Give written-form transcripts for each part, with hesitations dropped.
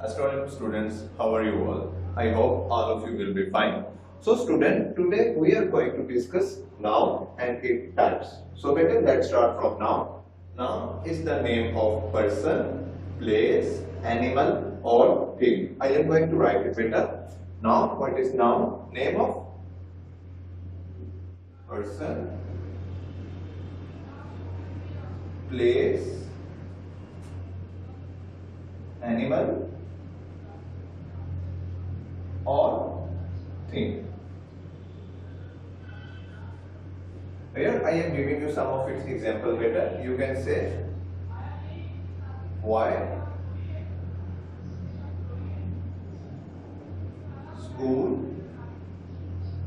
Students, how are you all? I hope all of you will be fine. So student, today we are going to discuss noun and its types. So better let's start from noun. Noun is the name of person, place, animal or thing. I am going to write it better. Noun, what is noun? Name of person, place, animal or thing. Here I am giving you some of its example better. You can say why, school,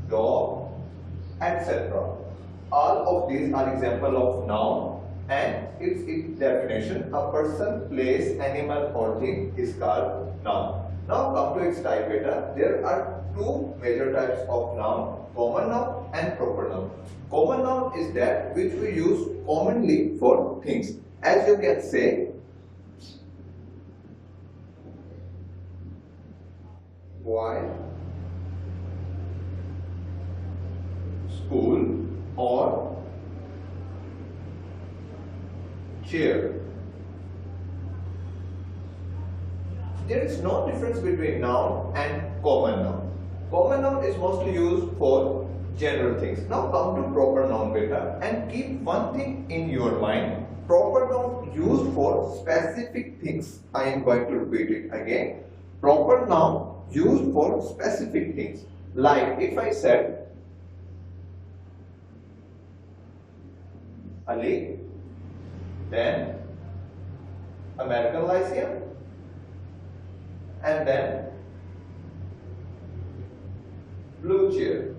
dog, etc. All of these are example of noun and its definition. A person, place, animal or thing is called noun. Now come to its type better. There are two major types of noun, common noun and proper noun. Common noun is that which we use commonly for things. As you can say, why, school or chair. There is no difference between noun and common noun. Common noun is mostly used for general things. Now come to proper noun better and keep one thing in your mind. Proper noun used for specific things. I am going to repeat it again. Proper noun used for specific things. Like if I said Ali, then American Lyceum, and then blue chair.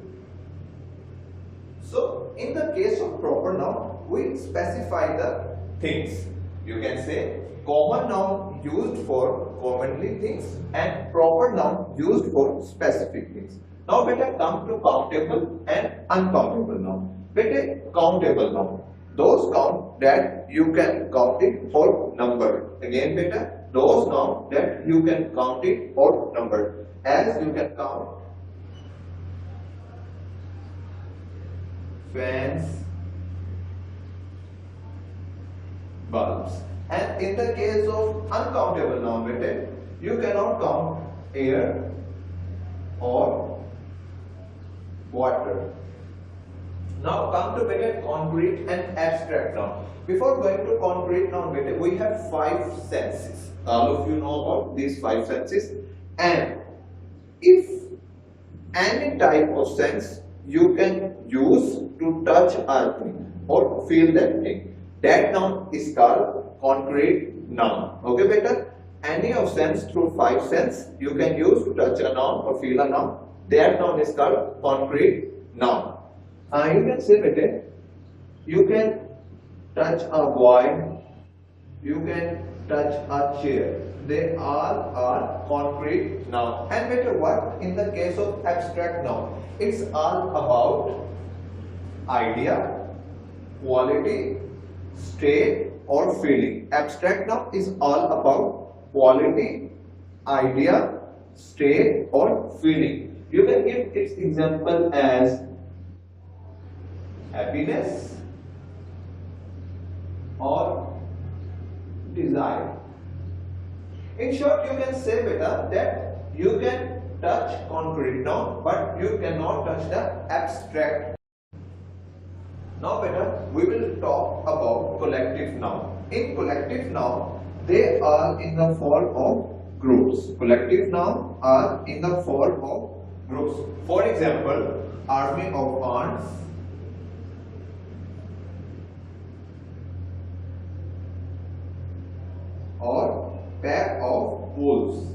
So in the case of proper noun, we specify the things. You can say common noun used for commonly things and proper noun used for specific things. Now better come to countable and uncountable noun. Better countable noun. Those count that you can count it or number. Again better, those noun that you can count it or number. As you can count fans, bulbs. And in the case of uncountable noun better, you cannot count air or water. Now come to better concrete and abstract noun. Before going to concrete noun better, we have 5 senses. All of you know about these 5 senses. And if any type of sense you can use to touch a thing or feel that thing, that noun is called concrete noun. Okay better? Any of sense through 5 sense you can use to touch a noun or feel a noun, that noun is called concrete noun. You can say better, you can touch a boy, you can touch a chair. They all are concrete noun. And better what? In the case of abstract noun, it's all about idea, quality, state or feeling. Abstract noun is all about quality, idea, state or feeling. You can give its example as happiness or desire. In short, you can say better that you can touch concrete noun but you cannot touch the abstract. Now better, we will talk about collective noun. In collective noun, they are in the form of groups. Collective noun are in the form of groups. For example, army of ants, or pack of wolves.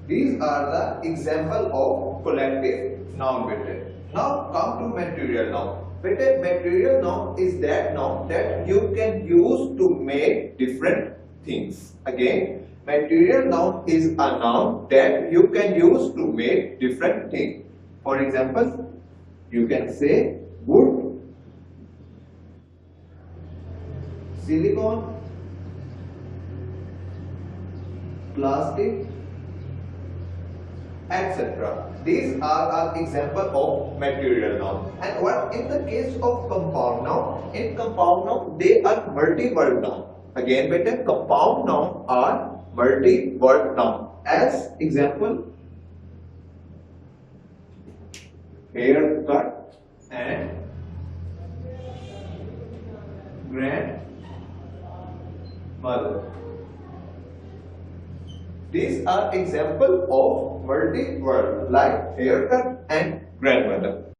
These are the example of collective noun better. Now come to material noun. Better material noun is that noun that you can use to make different things. Again, material noun is a noun that you can use to make different things. For example, you can say wood, silicone, plastic, etc. These are our example of material noun. And what in the case of compound noun? In compound noun, they are multi-word noun. Again, better compound noun are multi-word noun. As example, haircut and grandmother. These are example of multi-word like haircut and grandmother.